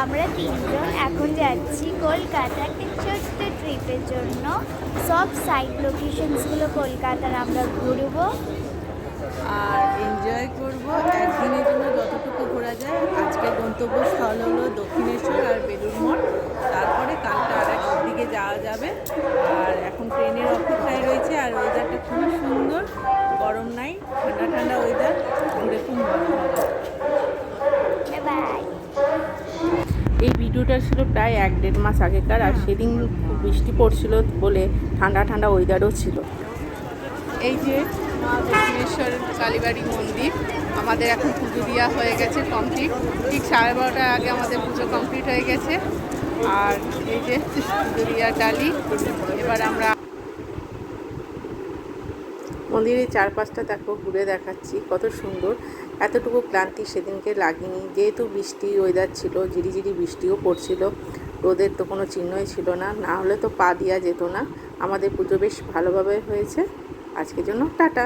আমরা তিনজন এখন যাচ্ছি কলকাতাতে ছোট্ট ট্রিপের জন্য। সব সাইড লোকেশনসগুলো কলকাতার আমরা ঘুরবো আর এনজয় করব। একদিনের জন্য যতটুকু ঘোরা যায়। আজকের গন্তব্যস্থল হলো দক্ষিণেশ্বর আর বেলুড় মঠ। তারপরে কালকে আর এক দিকে যাওয়া যাবে। আর এখন ট্রেনের অপেক্ষায় রয়েছে। আর ওয়েদারটা খুবই সুন্দর, গরম নাই, ঠান্ডা ঠান্ডা ওয়েদার, ঘুরে খুব মজা হবে। বাই। এই ভিডিওটা ছিল প্রায় 1-1.5 মাস আগেকার। আর সেদিন খুব বৃষ্টি পড়ছিল বলে ঠান্ডা ঠান্ডা ওয়েদারও ছিল। এই যে মা দক্ষিণেশ্বর কালীবাড়ি মন্দির, আমাদের এখন পুজো দেওয়া হয়ে গেছে কমপ্লিট। ঠিক 12:30টার আগে আমাদের পুজো কমপ্লিট হয়ে গেছে। আর এই যে পুজো দেওয়ার ডালি। এবার আমরা মন্দিরের চারপাশটা দেখো, ঘুরে দেখাচ্ছি কত সুন্দর। এতটুকু ক্লান্তি সেদিনকে লাগেনি, যেহেতু বৃষ্টি ওয়েদার ছিল, ঝিরিঝিরি বৃষ্টিও পড়ছিল, রোদের তো কোনো চিহ্নই ছিল না, না হলে তো পা দেওয়া যেত না। আমাদের পুজো বেশ ভালোভাবে হয়েছে। আজকের জন্য টাটা।